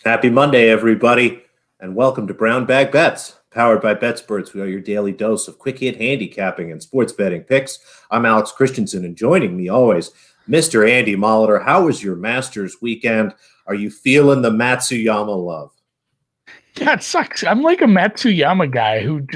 Happy Monday, everybody, and welcome to Brown Bag Bets, powered by BetSperts. We are your daily dose of quick hit handicapping and sports betting picks. I'm Alex Christensen, and joining me always, Mr. Andy Molitor. How was your Masters weekend? Are you feeling the Matsuyama love? Yeah, it sucks. I'm like a Matsuyama guy who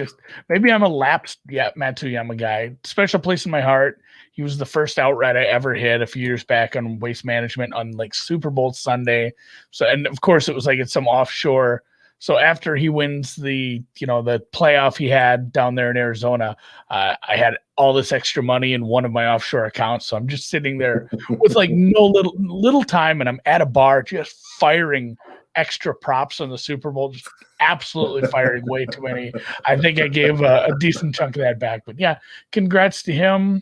maybe I'm a lapsed Matsuyama guy. Special place in my heart. He was the first outright I ever hit a few years back on Waste Management on like Super Bowl Sunday. So, and of course it was like it's some offshore. So after he wins the playoff he had down there in Arizona, I had all this extra money in one of my offshore accounts. So I'm just sitting there with like no little time, and I'm at a bar just firing extra props on the Super Bowl, just absolutely firing way too many. I think I gave a decent chunk of that back, but yeah, congrats to him.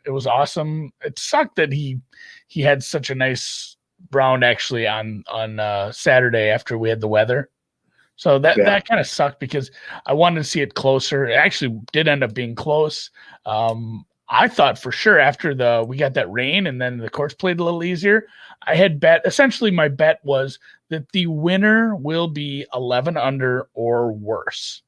It was awesome. It sucked that he had such a nice round actually on Saturday after we had the weather. So that kind of sucked because I wanted to see it closer. It actually did end up being close. I thought for sure after we got that rain and then the course played a little easier, I had essentially my bet was that the winner will be 11 under or worse.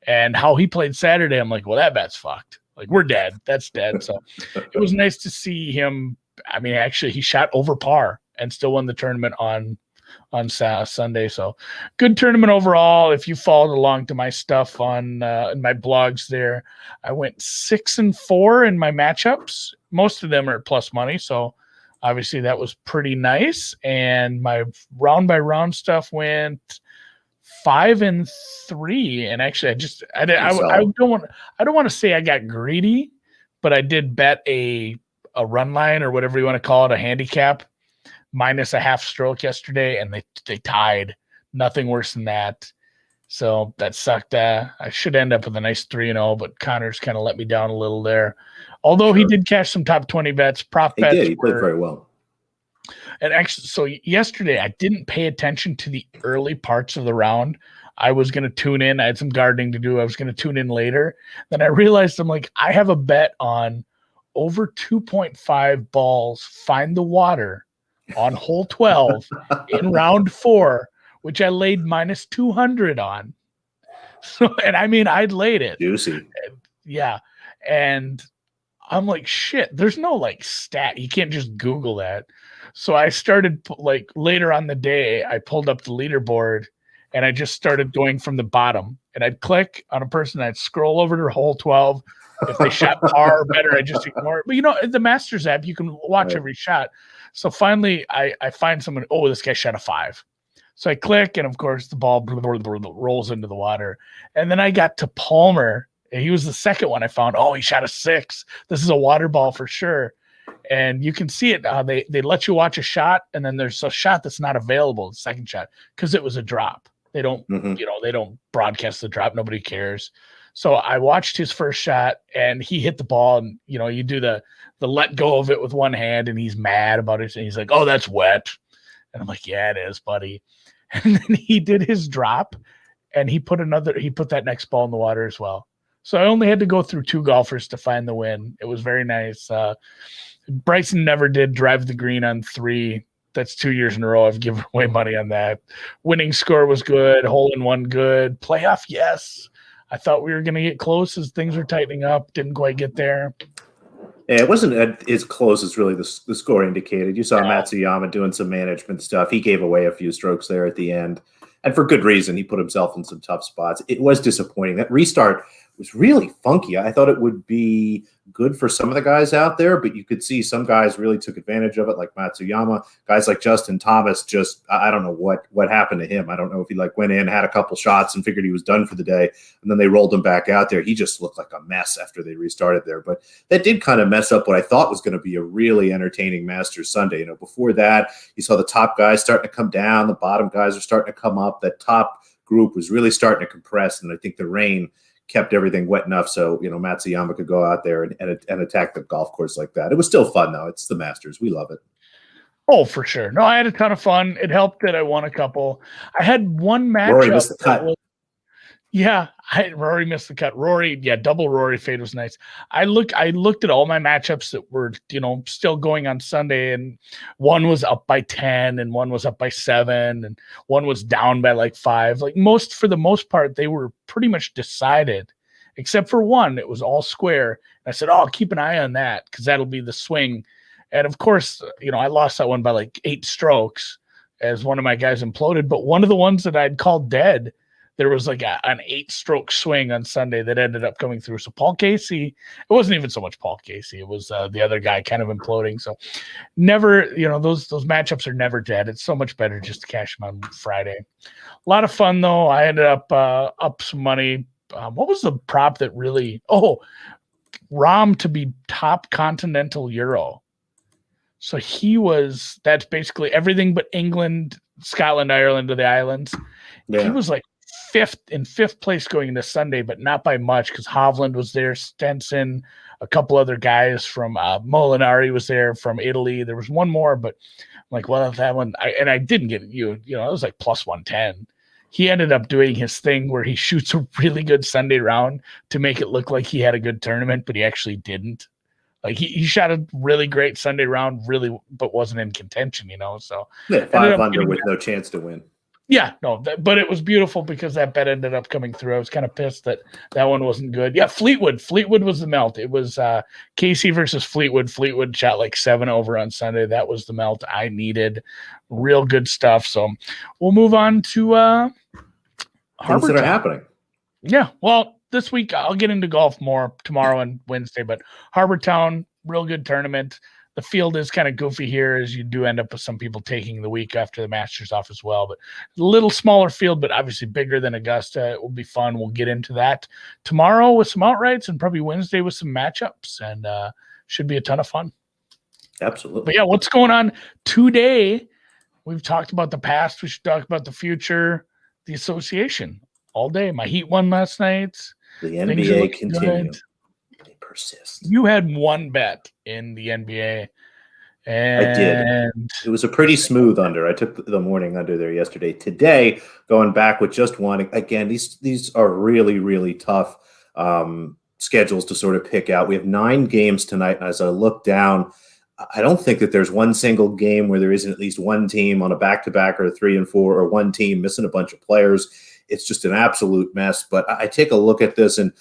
And how he played Saturday, I'm like, well, that bet's fucked. Like, we're dead. That's dead. So it was nice to see him. I mean, actually, he shot over par and still won the tournament on Sunday. So good tournament overall. If you followed along to my stuff on in my blogs there, I went 6-4 in my matchups. Most of them are at plus money. So obviously that was pretty nice. And my round by round stuff went 5-3. And actually I don't want to say I got greedy, but I did bet a run line or whatever you want to call it, a handicap minus a half stroke yesterday, and they tied. Nothing worse than that. So that sucked. I should end up with a nice 3-0, but Connor's kind of let me down a little there. Although he did cash some top 20 bets, prop bets. He played very well. And actually, so yesterday I didn't pay attention to the early parts of the round. I was going to tune in. I had some gardening to do. I was going to tune in later. Then I realized I'm like, I have a bet on over 2.5 balls find the water on hole 12 in round 4, which I laid minus 200 on. So, and I mean, I'd laid it. Juicy. Yeah. And I'm like, shit, there's no like stat. You can't just Google that. So I started like later on the day, I pulled up the leaderboard and I just started going from the bottom, and I'd click on a person. I'd scroll over to hole 12. If they shot par or better, I just ignore it. But the Masters app, you can watch every shot. So finally, I find someone, this guy shot a 5. So I click, and of course, the ball rolls into the water. And then I got to Palmer, and he was the second one I found. Oh, he shot a 6. This is a water ball for sure. And you can see it. They let you watch a shot, and then there's a shot that's not available, the second shot, because it was a drop. They don't, they don't broadcast the drop. Nobody cares. So I watched his first shot, and he hit the ball, and you do the let go of it with one hand, and he's mad about it, and he's like, "Oh, that's wet," and I'm like, "Yeah, it is, buddy." And then he did his drop, and he put that next ball in the water as well. So I only had to go through 2 golfers to find the win. It was very nice. Bryson never did drive the green on 3. That's 2 years in a row I've given away money on that. Winning score was good. Hole in one good. Playoff, yes. I thought we were going to get close as things were tightening up. Didn't quite get there. Yeah, it wasn't as close as really the score indicated. You saw Matsuyama doing some management stuff. He gave away a few strokes there at the end. And for good reason. He put himself in some tough spots. It was disappointing. That restart was really funky. I thought it would be good for some of the guys out there, but you could see some guys really took advantage of it, like Matsuyama. Guys like Justin Thomas, I don't know what happened to him. I don't know if he went in, had a couple shots, and figured he was done for the day, and then they rolled him back out there. He just looked like a mess after they restarted there. But that did kind of mess up what I thought was going to be a really entertaining Masters Sunday. Before that, you saw the top guys starting to come down, the bottom guys are starting to come up. That top group was really starting to compress, and I think the rain kept everything wet enough so Matsuyama could go out there and attack the golf course like that. It was still fun though. It's the Masters. We love it. Oh, for sure. No, I had a ton of fun. It helped that I won a couple. I had one matchup. Yeah, Rory missed the cut. Rory, yeah, double Rory fade was nice. I looked at all my matchups that were, still going on Sunday, and one was up by 10 and one was up by 7 and one was down by like 5. Like for the most part, they were pretty much decided, except for one. It was all square. And I said, "Oh, keep an eye on that because that'll be the swing." And of course, I lost that one by like 8 strokes as one of my guys imploded. But one of the ones that I'd called dead, there was like an 8-stroke swing on Sunday that ended up coming through. So Paul Casey, it wasn't even so much Paul Casey. It was the other guy kind of imploding. So never, those matchups are never dead. It's so much better just to cash them on Friday. A lot of fun though. I ended up some money. What was the prop that really? Oh, Rahm to be top continental Euro. So that's basically everything but England, Scotland, Ireland, or the islands. Yeah. He was like fifth place going into Sunday, but not by much because Hovland was there, Stenson, a couple other guys from Molinari was there from Italy. There was one more, but I'm like, well, that one, I didn't get it. It was like plus 110. He ended up doing his thing where he shoots a really good Sunday round to make it look like he had a good tournament, but he actually didn't. Like he shot a really great Sunday round, but wasn't in contention, So yeah, 5 under with no chance to win. Yeah, no, but it was beautiful because that bet ended up coming through. I was kind of pissed that one wasn't good. Yeah, Fleetwood was the melt. It was Casey versus Fleetwood. Fleetwood shot like 7 over on Sunday. That was the melt I needed. Real good stuff. So we'll move on to things that are happening. Yeah, well, this week I'll get into golf more tomorrow and Wednesday, but Harbour Town, real good tournament. The field is kind of goofy here as you do end up with some people taking the week after the Masters off as well, but a little smaller field, but obviously bigger than Augusta. It will be fun. We'll get into that tomorrow with some outrights and probably Wednesday with some matchups, and should be a ton of fun. Absolutely. But yeah, what's going on today? We've talked about the past. We should talk about the future, the association all day. My Heat won last night. The NBA continues. They persist. You had one bet in the NBA. And I did. It was a pretty smooth under. I took the morning under there yesterday. Today, going back with just one. Again, these are really, really tough schedules to sort of pick out. We have 9 games tonight. And as I look down, I don't think that there's one single game where there isn't at least one team on a back-to-back or a 3 and 4 or one team missing a bunch of players. It's just an absolute mess. But I take a look at this, and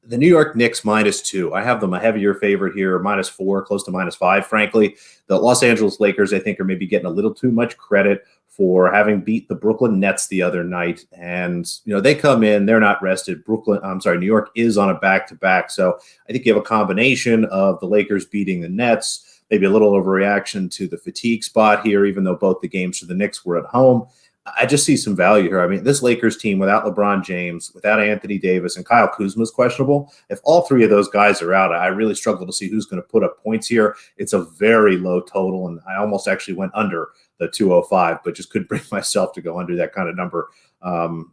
the New York Knicks -2. I have them a heavier favorite here, -4, close to -5, frankly. The Los Angeles Lakers, I think, are maybe getting a little too much credit for having beat the Brooklyn Nets the other night. And, they come in, they're not rested. New York is on a back-to-back. So I think you have a combination of the Lakers beating the Nets, maybe a little overreaction to the fatigue spot here, even though both the games for the Knicks were at home. I just see some value here. I mean, this Lakers team without LeBron James, without Anthony Davis, and Kyle Kuzma is questionable. If all 3 of those guys are out, I really struggle to see who's going to put up points here. It's a very low total, and I almost actually went under the 205, but just couldn't bring myself to go under that kind of number,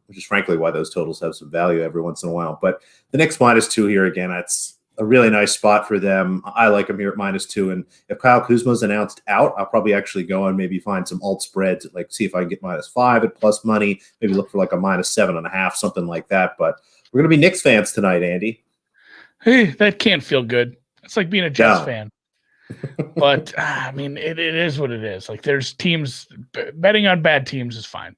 which is frankly why those totals have some value every once in a while. But the Knicks -2 here, again, that's a really nice spot for them. I like them here at -2. And if Kyle Kuzma's announced out, I'll probably actually go and maybe find some alt spreads, like see if I can get -5 at plus money, maybe look for like a -7.5, something like that. But we're going to be Knicks fans tonight, Andy. Hey, that can't feel good. It's like being a Jets fan. But, I mean, it is what it is. Like, there's teams, betting on bad teams is fine,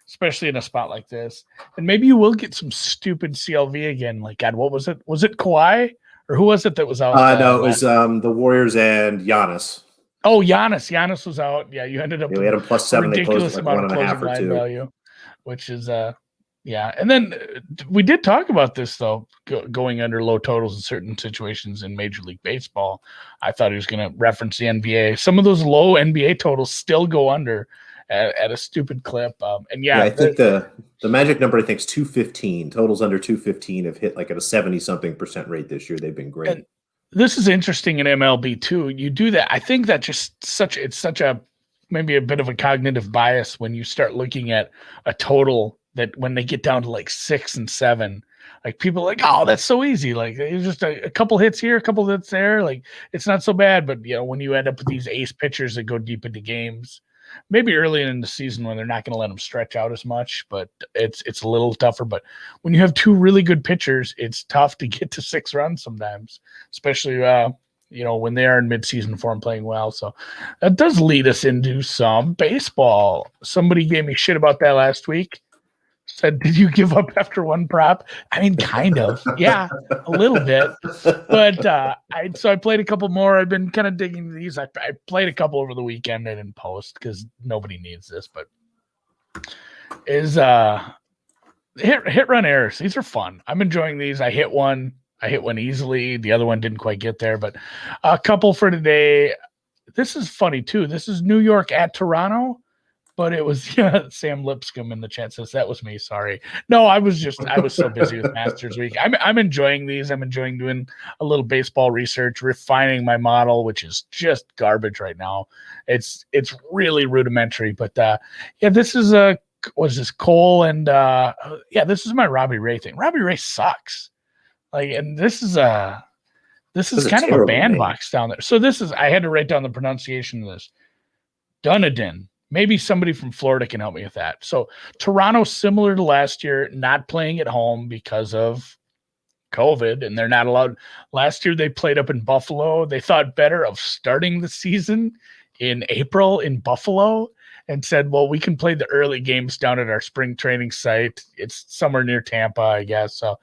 especially in a spot like this. And maybe you will get some stupid CLV again. Like, God, what was it? Was it Kawhi? Or who was it that was out? No, it was the Warriors and Giannis. Oh, Giannis. Giannis was out. Yeah, you ended up we had him +7. They closed like 1.5 or 2. Value, which is, yeah. And then we did talk about this, though, going under low totals in certain situations in Major League Baseball. I thought he was going to reference the NBA. Some of those low NBA totals still go under at a stupid clip. And I think the magic number, I think, is 215. Totals under 215 have hit like at a 70-something% rate this year. They've been great. And this is interesting in MLB too. You do that. I think that it's such a maybe a bit of a cognitive bias when you start looking at a total that when they get down to like 6 and 7, like people are like, oh, that's so easy. Like it's just a couple hits here, a couple hits there. Like it's not so bad. But when you end up with these ace pitchers that go deep into games, Maybe early in the season when they're not going to let them stretch out as much, but it's a little tougher. But when you have two really good pitchers, it's tough to get to 6 runs sometimes, especially when they are in midseason form playing well. So that does lead us into some baseball. Somebody gave me shit about that last week. Said, did you give up after one prop? I mean, kind of. Yeah, a little bit. But I played a couple more. I've been kind of digging these. I played a couple over the weekend. I didn't post because nobody needs this. But is hit run errors. These are fun. I'm enjoying these. I hit one easily. The other one didn't quite get there. But a couple for today. This is funny too. This is New York at Toronto. But it was Sam Lipscomb in the chat says that was me. Sorry. No, I was so busy with Masters Week. I'm enjoying these. I'm enjoying doing a little baseball research, refining my model, which is just garbage right now. It's really rudimentary. But this is Cole and this is my Robbie Ray thing. Robbie Ray sucks. And this is kind of a bandbox down there. So I had to write down the pronunciation of this. Dunedin. Maybe somebody from Florida can help me with that. So Toronto, similar to last year, not playing at home because of COVID, and they're not allowed. Last year they played up in Buffalo. They thought better of starting the season in April in Buffalo and said, well, we can play the early games down at our spring training site. It's somewhere near Tampa, I guess. So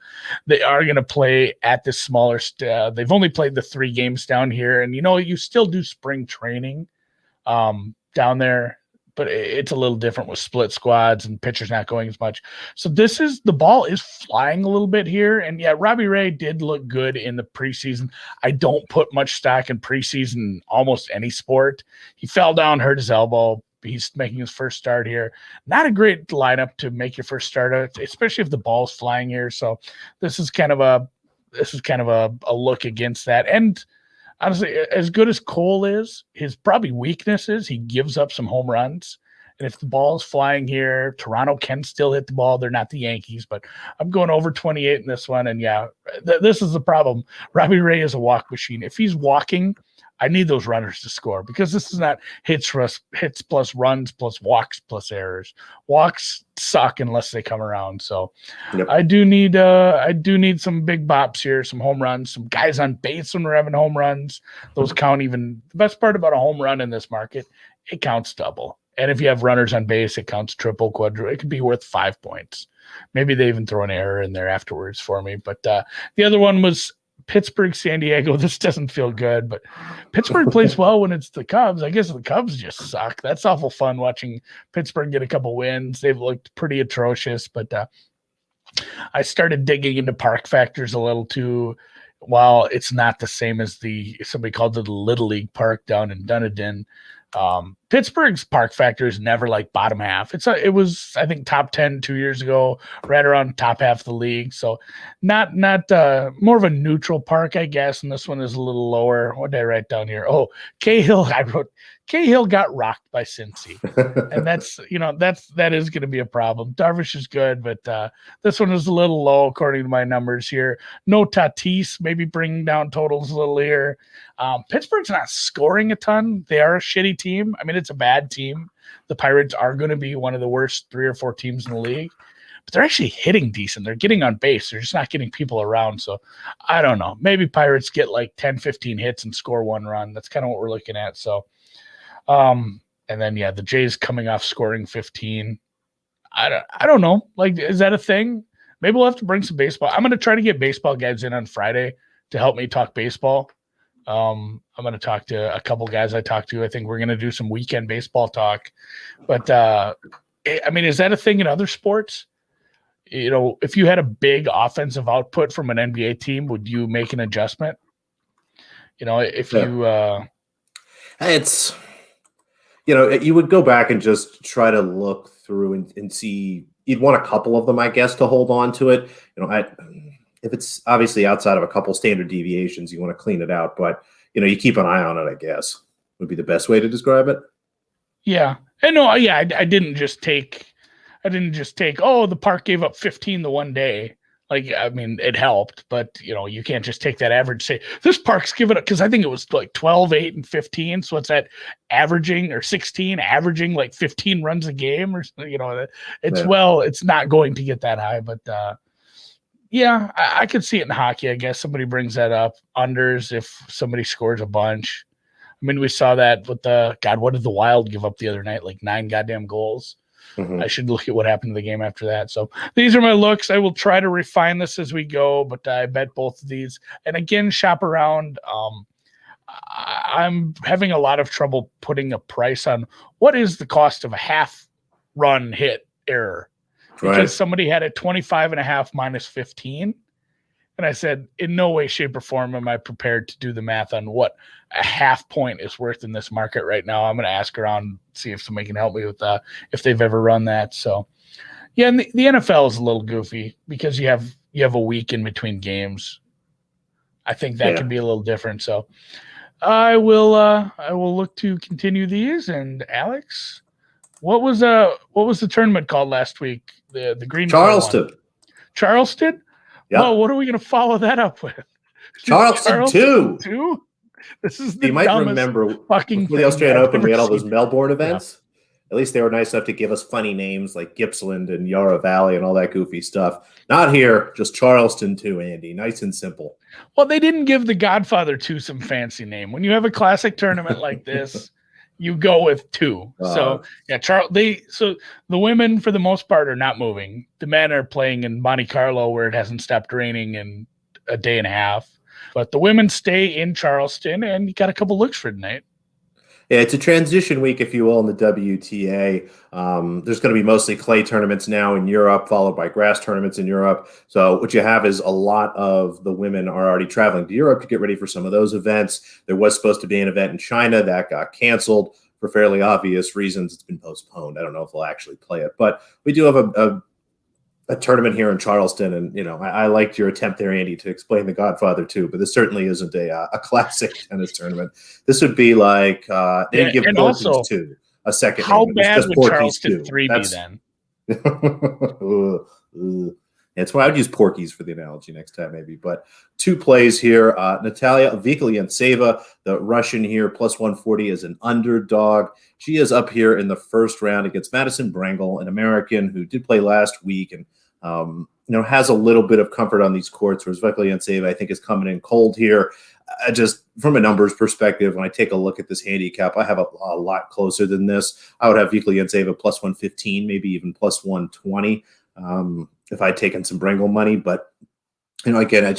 they are going to play at this smaller they've only played the 3 games down here. And, you still do spring training down there. But it's a little different with split squads and pitchers not going as much. So the ball is flying a little bit here. And yeah, Robbie Ray did look good in the preseason. I don't put much stock in preseason in almost any sport. He fell down, hurt his elbow. He's making his first start here. Not a great lineup to make your first start, especially if the ball's flying here. So this is kind of a look against that. And honestly, as good as Cole is, his probably weakness is he gives up some home runs. And if the ball is flying here, Toronto can still hit the ball. They're not the Yankees, but I'm going over 28 in this one. And this is the problem. Robbie Ray is a walk machine. If he's walking, I need those runners to score because this is not hits plus runs plus walks plus errors. Walks suck unless they come around. So yep. I do need some big bops here, some home runs, some guys on base when we're having home runs. Those count even. The best part about a home run in this market, it counts double. And if you have runners on base, it counts triple, quadruple. It could be worth 5 points. Maybe they even throw an error in there afterwards for me. But the other one was Pittsburgh, San Diego. This doesn't feel good, but Pittsburgh plays well when it's the Cubs. I guess the Cubs just suck. That's awful fun watching Pittsburgh get a couple wins. They've looked pretty atrocious, but I started digging into park factors a little too. While it's not the same as somebody called it the Little League Park down in Dunedin. Pittsburgh's park factor is never like bottom half. It was, I think, top 10 2 years ago, right around top half of the league. So not more of a neutral park, I guess. And this one is a little lower. What did I write down here? Oh, Cahill. I wrote Cahill got rocked by Cincy. And that is going to be a problem. Darvish is good, but this one is a little low according to my numbers here. No Tatis, maybe bringing down totals a little here. Pittsburgh's not scoring a ton. They are a shitty team. I mean, it's a bad team. The Pirates are going to be one of the worst 3 or 4 teams in the league, but they're actually hitting decent. They're getting on base. They're just not getting people around. So I don't know. Maybe Pirates get like 10, 15 hits and score 1 run. That's kind of what we're looking at. So, and then, the Jays coming off scoring 15. I don't know. Like, is that a thing? Maybe we'll have to bring some baseball. I'm going to try to get baseball guys in on Friday to help me talk baseball. I'm going to talk to a couple guys I talked to. I think we're going to do some weekend baseball talk. But, I mean, is that a thing in other sports? If you had a big offensive output from an NBA team, would you make an adjustment? It's, you would go back and just try to look through and see. You'd want a couple of them, I guess, to hold on to it. If it's obviously outside of a couple standard deviations, you want to clean it out. But, you keep an eye on it, I guess, would be the best way to describe it. Yeah. And no, yeah, I didn't just take, oh, the park gave up 15 the one day. Like, I mean, it helped, but you can't just take that average, say this park's given it, because I think it was like 12, 8, and 15. So it's at averaging, or 16, averaging like 15 runs a game, or it's not going to get that high, but yeah, I could see it in hockey. I guess somebody brings that up. Unders if somebody scores a bunch. I mean, we saw that with what did the Wild give up the other night? Like 9 goddamn goals. Mhm. I should look at what happened to the game after that. So these are my looks. I will try to refine this as we go, but I bet both of these. And again, shop around. I'm having a lot of trouble putting a price on what is the cost of a half run hit error, because Right. somebody had a 25.5 minus 15. And I said, in no way, shape, or form am I prepared to do the math on what a half point is worth in this market right now. I'm going to ask around, see if somebody can help me with that, if they've ever run that. So, yeah, and the NFL is a little goofy because you have a week in between games. I think that can be a little different. So, I will look to continue these. And Alex, what was the tournament called last week? The Green Charleston. Charleston. Yeah. Well, what are we going to follow that up with? Charleston 2. This is the You might dumbest remember fucking before the thing Australian I've Open, ever we had all those seen. Melbourne events. At least they were nice enough to give us funny names like Gippsland and Yarra Valley and all that goofy stuff. Not here, just Charleston 2, Andy. Nice and simple. Well, they didn't give the Godfather 2 some fancy name. When you have a classic tournament like this, you go with 2. So yeah, so the women for the most part are not moving. The men are playing in Monte Carlo where it hasn't stopped raining in a day and a half. But the women stay in Charleston, and you got a couple looks for tonight. Yeah, it's a transition week, if you will, in the WTA. There's going to be mostly clay tournaments now in Europe, followed by grass tournaments in Europe. So what you have is a lot of the women are already traveling to Europe to get ready for some of those events. There was supposed to be an event in China that got canceled for fairly obvious reasons. It's been postponed. I don't know if they'll actually play it, but we do have a tournament here in Charleston, and I liked your attempt there, Andy, to explain the Godfather 2, but this certainly isn't a classic tennis tournament. This would be like they didn't give Porkies 2 a second. How name. bad would Porkies Charleston 2. 3 be then? That's why I would use Porkies for the analogy next time, maybe. But 2 plays here. Natalia Vikalientseva, the Russian here, plus 140 as an underdog. She is up here in the first round against Madison Brangle, an American who did play last week and has a little bit of comfort on these courts, whereas Vikalientseva, I think, is coming in cold here. Just from a numbers perspective, when I take a look at this handicap, I have a lot closer than this. I would have Vikalientseva plus 115, maybe even plus 120 if I'd taken some Brangle money. But, again,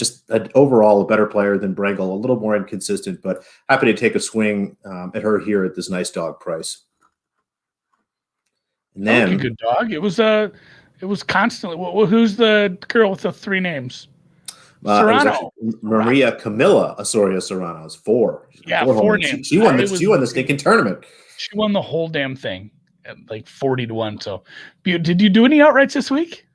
overall a better player than Brangle, a little more inconsistent, but happy to take a swing at her here at this nice dog price. And then a good dog. It was constantly. Who's the girl with the 3 names? Serrano. Maria Camilla Osorio Serrano is 4. Yeah, 4 names. She won the stinking tournament. She won the whole damn thing at like 40-1. So, did you do any outrights this week?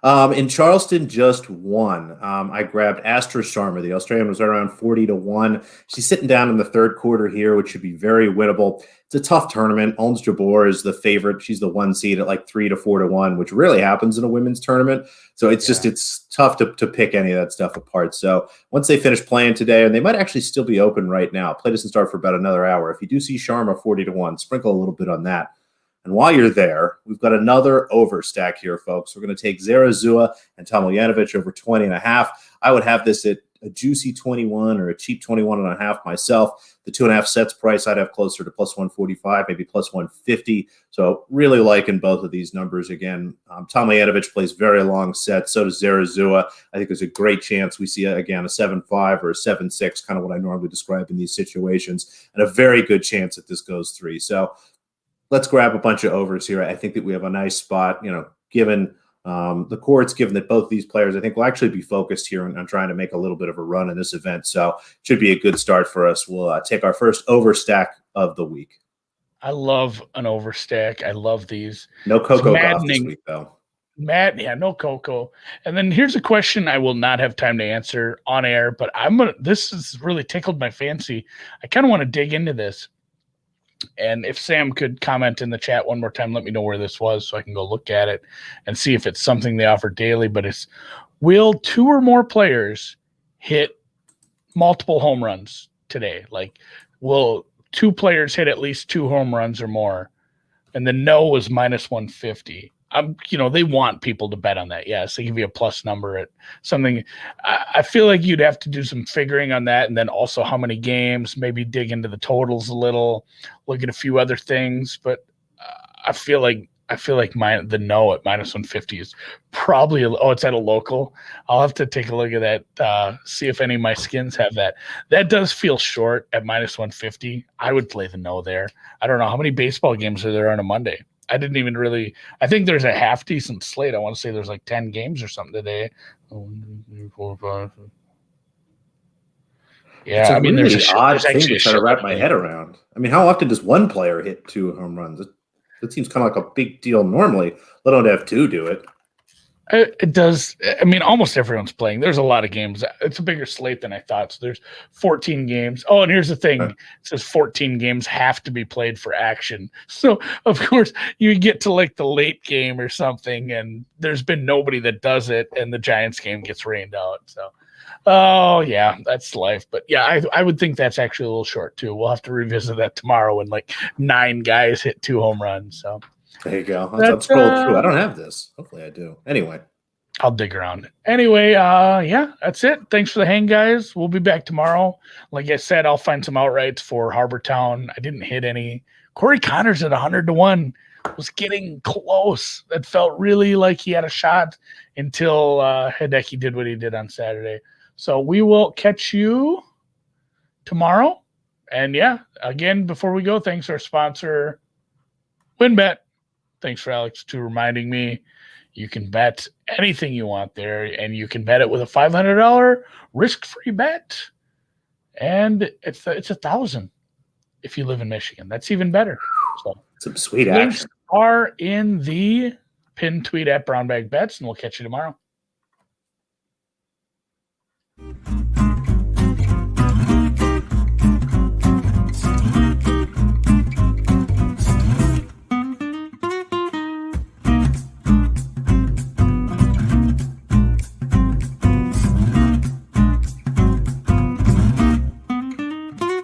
In Charleston, just 1. I grabbed Astra Sharma. The Australian was right around 40-1. She's sitting down in the third quarter here, which should be very winnable. It's a tough tournament. Ons Jabeur is the favorite. She's the 1 seed at like 3 to 4-1, which really happens in a women's tournament. So it's tough to pick any of that stuff apart. So once they finish playing today, and they might actually still be open right now, play doesn't start for about another hour. If you do see Sharma 40-1, sprinkle a little bit on that. And while you're there, we've got another overstack here, folks. We're going to take Zarazua and Tomljanovic over 20.5. I would have this at a juicy 21 or a cheap 21.5 myself. The 2.5 sets price I'd have closer to plus 145, maybe plus 150. So really liking both of these numbers again. Tomljanovic plays very long sets. So does Zarazua. I think there's a great chance we see, again, a 7-5 or a 7-6, kind of what I normally describe in these situations, and a very good chance that this goes 3. So let's grab a bunch of overs here. I think that we have a nice spot, given the courts, given that both these players, I think, will actually be focused here on trying to make a little bit of a run in this event. So it should be a good start for us. We'll take our first overstack of the week. I love an overstack. I love these. No Coco Gauff this week, though. No Coco. And then here's a question I will not have time to answer on air, but this has really tickled my fancy. I kind of want to dig into this. And if Sam could comment in the chat one more time, let me know where this was so I can go look at it and see if it's something they offer daily. But it's will 2 or more players hit multiple home runs today? Like, will 2 players hit at least 2 home runs or more? And the no was minus 150. They want people to bet on that. Yes, they give you a plus number at something. I feel like you'd have to do some figuring on that, and then also how many games. Maybe dig into the totals a little, look at a few other things. But I feel like the no at minus 150 is probably it's at a local. I'll have to take a look at that. See if any of my skins have that. That does feel short at minus 150. I would play the no there. I don't know how many baseball games are there on a Monday. I didn't even really. I think there's a half decent slate. I want to say there's like 10 games or something today. 1, 2, 3, 4, 5. Yeah, it's a really there's odd thing to try to wrap my head around. I mean, how often does one player hit 2 home runs? It seems kind of like a big deal normally. Let alone have 2 do it. It does. I mean, almost everyone's playing. There's a lot of games. It's a bigger slate than I thought. So there's 14 games. Oh, and here's the thing. It says 14 games have to be played for action. So, of course, you get to like the late game or something, and there's been nobody that does it, and the Giants game gets rained out. So, oh, yeah, that's life. But, yeah, I would think that's actually a little short, too. We'll have to revisit that tomorrow when, like, 9 guys hit 2 home runs. So. There you go. I'll scroll through. I don't have this. Hopefully I do. Anyway. I'll dig around. Anyway, yeah, that's it. Thanks for the hang, guys. We'll be back tomorrow. Like I said, I'll find some outrights for Harbor Town. I didn't hit any. Corey Connors at 100-1 was getting close. That felt really like he had a shot until Hideki did what he did on Saturday. So we will catch you tomorrow. And yeah, again, before we go, thanks to our sponsor, WynnBET. Thanks for Alex to reminding me. You can bet anything you want there, and you can bet it with a $500 risk-free bet. And it's $1,000 if you live in Michigan. That's even better. So some sweet links action are in the pinned tweet at Brown Bag Bets, and we'll catch you tomorrow.